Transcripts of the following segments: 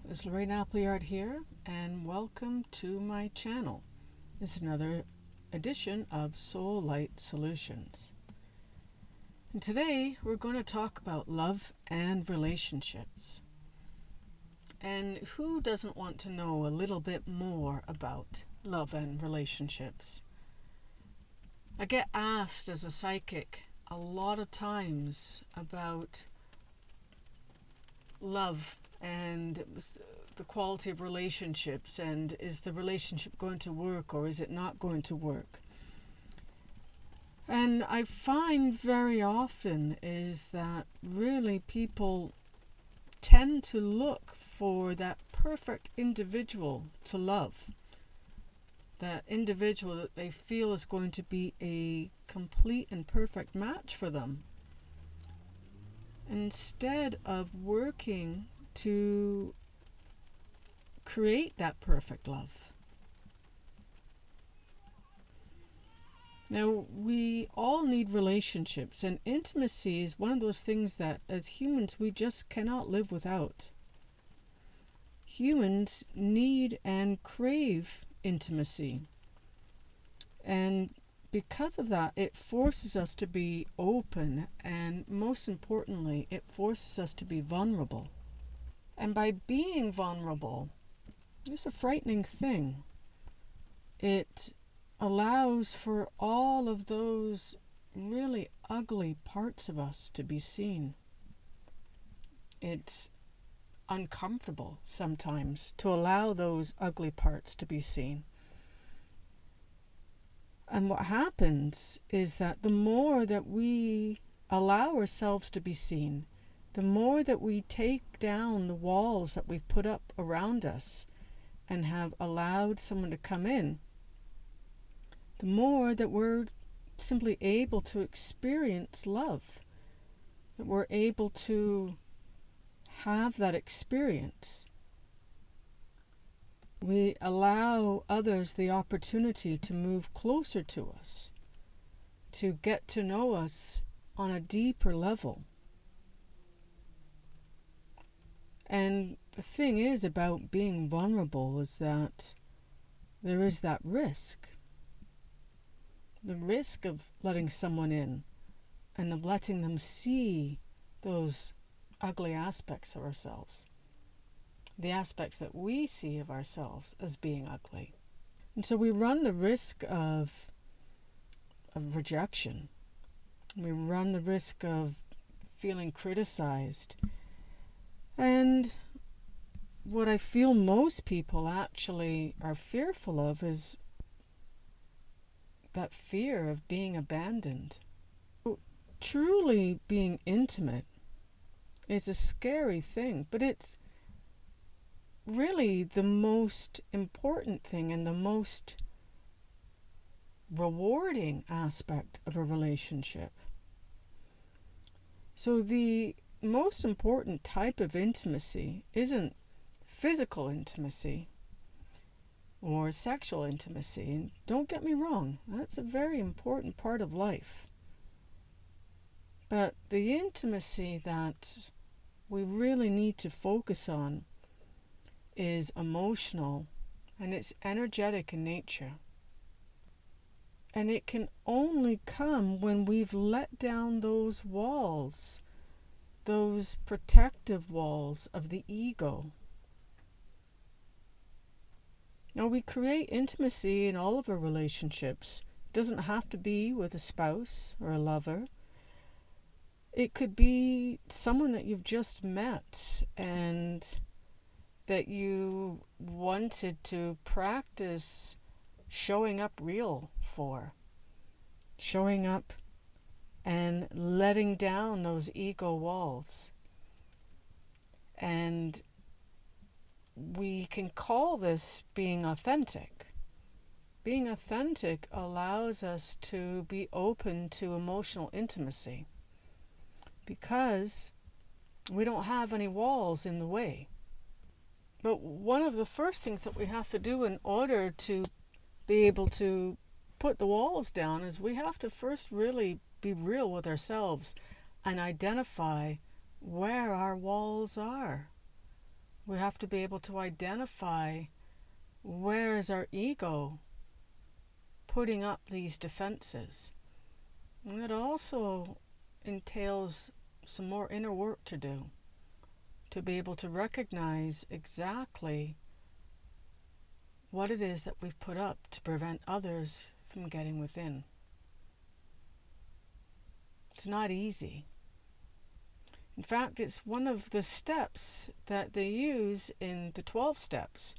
Hello, it's Lorraine here, and welcome to my channel. It's another edition of Soul Light Solutions. And today we're going to talk about love and relationships. And who doesn't want to know a little bit more about love and relationships? I get asked as a psychic a lot of times about love and the quality of relationships, and is the relationship going to work or is it not going to work? And I find very often is that really people tend to look for that perfect individual to love, that individual that they feel is going to be a complete and perfect match for them, instead of working to create that perfect love. Now, we all need relationships, and intimacy is one of those things that as humans we just cannot live without. Humans need and crave intimacy, and because of that, it forces us to be open, and most importantly, it forces us to be vulnerable. And by being vulnerable, it's a frightening thing. It allows for all of those really ugly parts of us to be seen. It's uncomfortable sometimes to allow those ugly parts to be seen. And what happens is that the more that we allow ourselves to be seen, the more that we take down the walls that we've put up around us and have allowed someone to come in, the more that we're simply able to experience love, that we're able to have that experience. We allow others the opportunity to move closer to us, to get to know us on a deeper level. And the thing is about being vulnerable is that there is that risk. The risk of letting someone in and of letting them see those ugly aspects of ourselves. The aspects that we see of ourselves as being ugly. And so we run the risk of rejection. We run the risk of feeling criticized. And what I feel most people actually are fearful of is that fear of being abandoned. Truly being intimate is a scary thing, but it's really the most important thing and the most rewarding aspect of a relationship. So the most important type of intimacy isn't physical intimacy or sexual intimacy. And don't get me wrong, that's a very important part of life. But the intimacy that we really need to focus on is emotional, and it's energetic in nature. And it can only come when we've let down those walls, those protective walls of the ego. Now, we create intimacy in all of our relationships. It doesn't have to be with a spouse or a lover. It could be someone that you've just met and that you wanted to practice showing up real for. Showing up and letting down those ego walls. And we can call this being authentic. Being authentic allows us to be open to emotional intimacy because we don't have any walls in the way. But one of the first things that we have to do in order to be able to put the walls down is we have to first really be real with ourselves and identify where our walls are. We have to be able to identify where is our ego putting up these defenses. And it also entails some more inner work to do, to be able to recognize exactly what it is that we've put up to prevent others from getting within. It's not easy. In fact, it's one of the steps that they use in the 12 steps,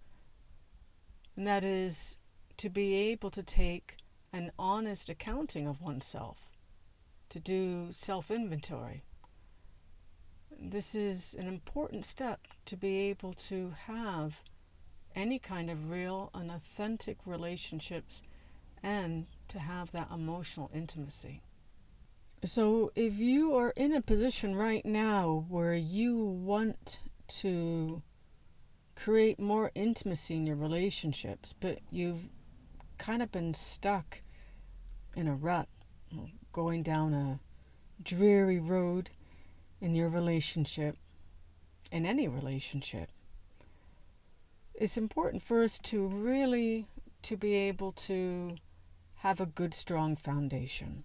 and that is to be able to take an honest accounting of oneself, to do self-inventory. This is an important step to be able to have any kind of real and authentic relationships and to have that emotional intimacy. So if you are in a position right now where you want to create more intimacy in your relationships, but you've kind of been stuck in a rut, going down a dreary road in your relationship, in any relationship, it's important for us to really to be able to have a good, strong foundation.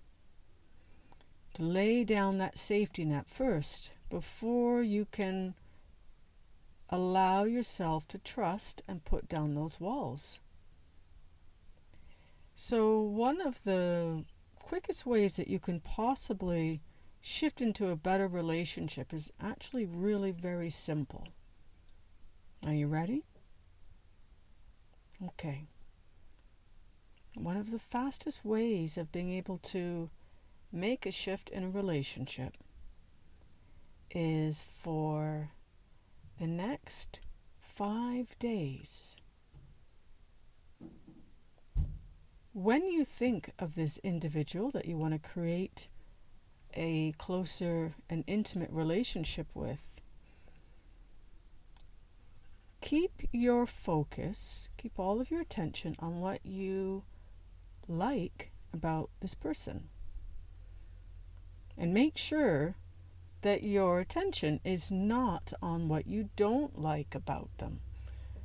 To lay down that safety net first before you can allow yourself to trust and put down those walls. So one of the quickest ways that you can possibly shift into a better relationship is actually really very simple. Are you ready? Okay. One of the fastest ways of being able to make a shift in a relationship is for the next 5 days. When you think of this individual that you want to create a closer and intimate relationship with, keep your focus, keep all of your attention on what you like about this person. And make sure that your attention is not on what you don't like about them.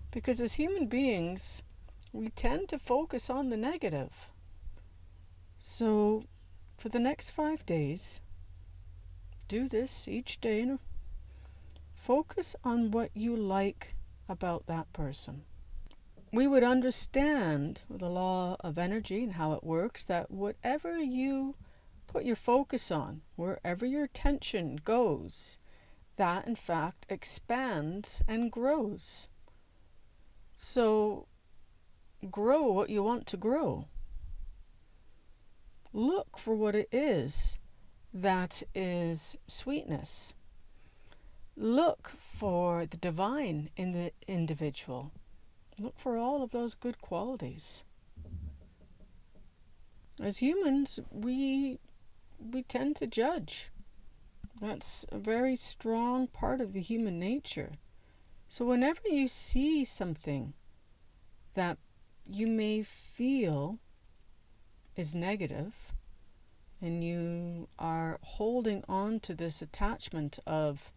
Because as human beings, we tend to focus on the negative. So for the next 5 days, do this each day. Focus on what you like about that person. We would understand the law of energy and how it works, that whatever you put your focus on, wherever your attention goes, that in fact expands and grows. So grow what you want to grow. Look for what it is that is sweetness. Look for the divine in the individual. Look for all of those good qualities. As humans, we tend to judge. That's a very strong part of the human nature. So whenever you see something that you may feel is negative, and you are holding on to this attachment of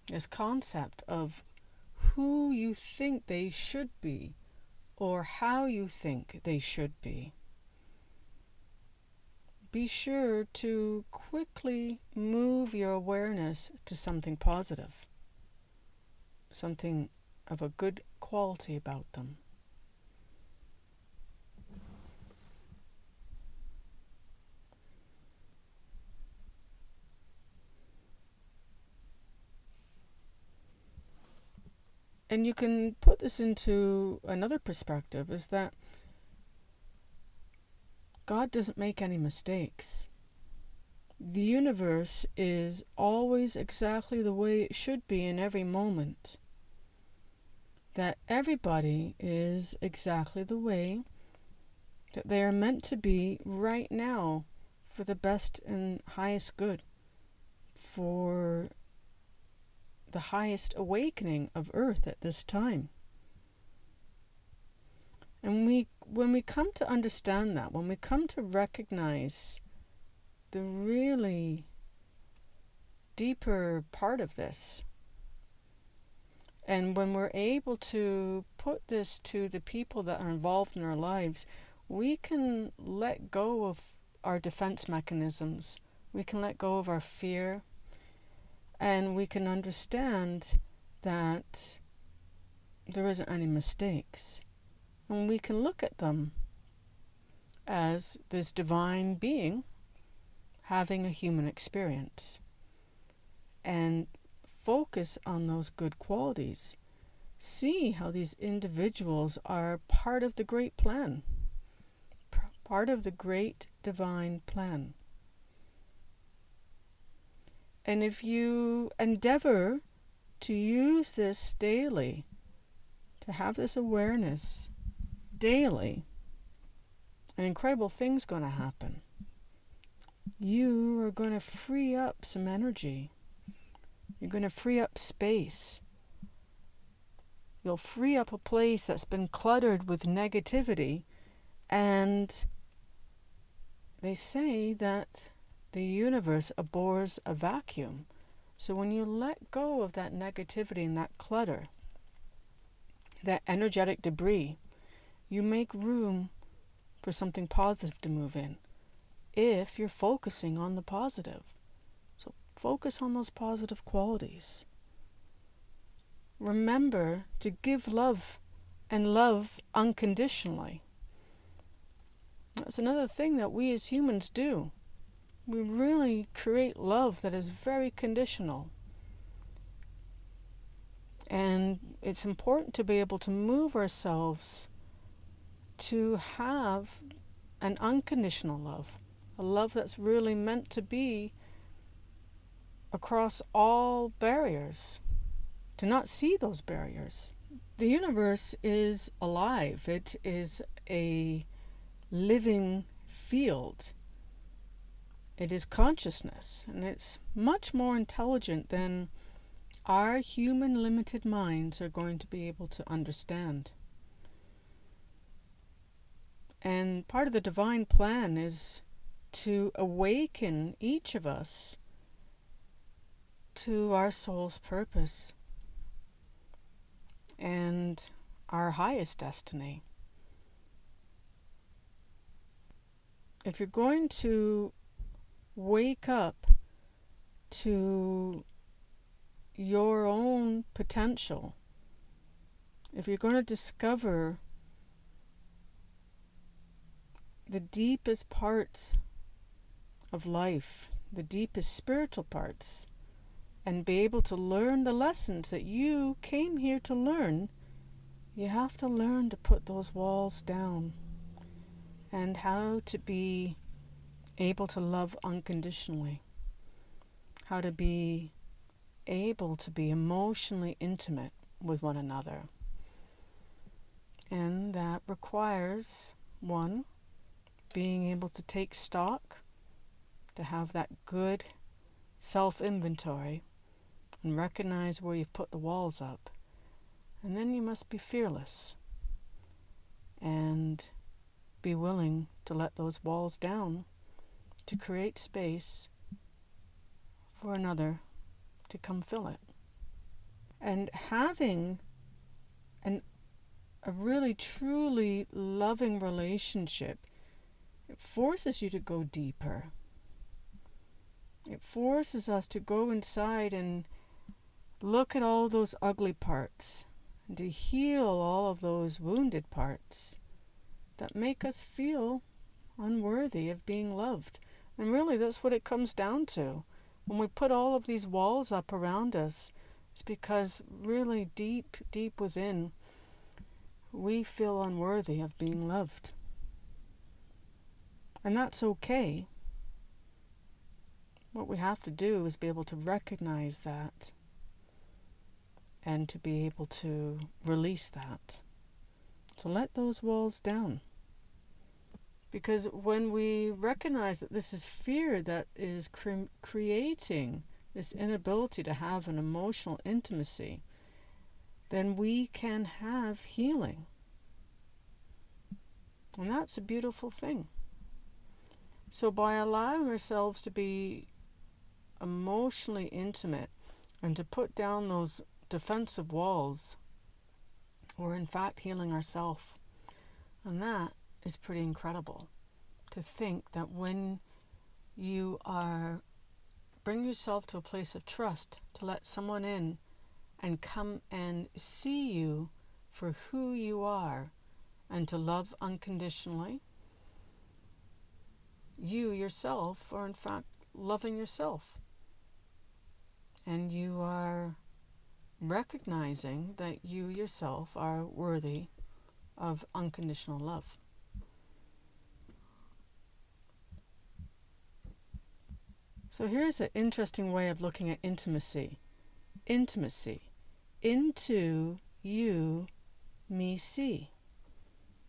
this concept of who you think they should be or how you think they should be, be sure to quickly move your awareness to something positive, something of a good quality about them. And you can put this into another perspective, is that God doesn't make any mistakes. The universe is always exactly the way it should be in every moment. That everybody is exactly the way that they are meant to be right now for the best and highest good, for the highest awakening of Earth at this time. And when we come to understand that, when we come to recognize the really deeper part of this, And when we're able to put this to the people that are involved in our lives, we can let go of our defense mechanisms. We can let go of our fear, and we can understand that there isn't any mistakes. And we can look at them as this divine being having a human experience and focus on those good qualities. See how these individuals are part of the great plan, part of the great divine plan. And if you endeavor to use this daily, to have this awareness daily, an incredible thing's going to happen. You are going to free up some energy. You're going to free up space. You'll free up a place that's been cluttered with negativity. And they say that the universe abhors a vacuum. So when you let go of that negativity and that clutter, that energetic debris, you make room for something positive to move in if you're focusing on the positive. So focus on those positive qualities. Remember to give love and love unconditionally. That's another thing that we as humans do. We really create love that is very conditional. And it's important to be able to move ourselves to have an unconditional love, a love that's really meant to be across all barriers, to not see those barriers. The universe is alive. It is a living field. It is consciousness, and it's much more intelligent than our human limited minds are going to be able to understand. And part of the divine plan is to awaken each of us to our soul's purpose and our highest destiny. If you're going to wake up to your own potential, if you're going to discover the deepest parts of life, the deepest spiritual parts, and be able to learn the lessons that you came here to learn, you have to learn to put those walls down and how to be able to love unconditionally, how to be able to be emotionally intimate with one another. And that requires, one, being able to take stock, to have that good self-inventory and recognize where you've put the walls up. And then you must be fearless and be willing to let those walls down to create space for another to come fill it. And having a really truly loving relationship, it forces you to go deeper. It forces us to go inside and look at all those ugly parts and to heal all of those wounded parts that make us feel unworthy of being loved. And really that's what it comes down to. When we put all of these walls up around us, it's because really deep, deep within, we feel unworthy of being loved. And that's okay. What we have to do is be able to recognize that and to be able to release that. So let those walls down. Because when we recognize that this is fear that is creating this inability to have an emotional intimacy, then we can have healing. And that's a beautiful thing. So by allowing ourselves to be emotionally intimate and to put down those defensive walls. We're in fact healing ourselves. And that is pretty incredible, to think that when you bring yourself to a place of trust, to let someone in and come and see you for who you are, and to love unconditionally, you yourself are in fact loving yourself. And you are recognizing that you yourself are worthy of unconditional love. So here's an interesting way of looking at intimacy. Intimacy. Into you, me see.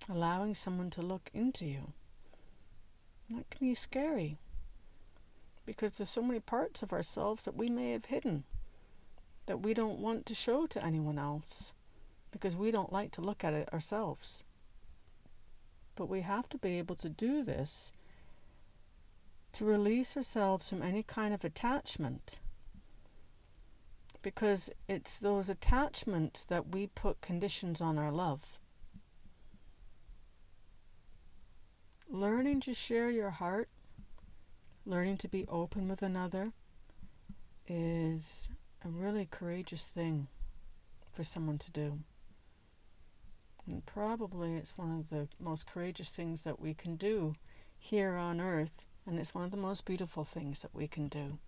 Allowing someone to look into you. That can be scary, because there's so many parts of ourselves that we may have hidden, that we don't want to show to anyone else, because we don't like to look at it ourselves. But we have to be able to do this to release ourselves from any kind of attachment, because it's those attachments that we put conditions on our love. Learning to share your heart, learning to be open with another, is a really courageous thing for someone to do. And probably it's one of the most courageous things that we can do here on earth, and it's one of the most beautiful things that we can do,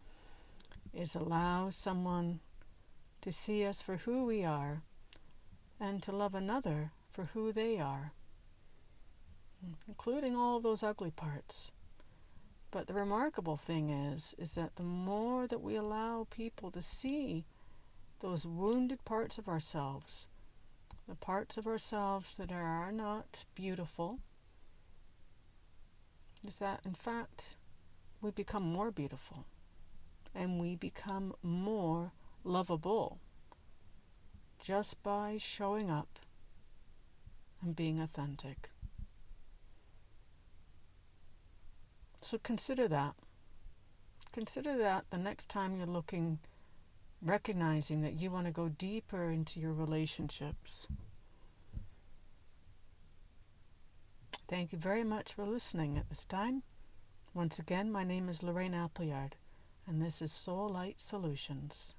is allow someone to see us for who we are and to love another for who they are, including all those ugly parts. But the remarkable thing is that the more that we allow people to see those wounded parts of ourselves, the parts of ourselves that are not beautiful, is that in fact we become more beautiful and we become more lovable just by showing up and being authentic. So consider that. Consider that the next time you're looking, recognizing that you want to go deeper into your relationships. Thank you very much for listening at this time. Once again, my name is Lorraine Appleyard, and this is Soul Light Solutions.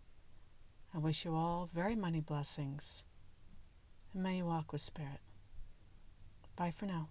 I wish you all very many blessings, and may you walk with Spirit. Bye for now.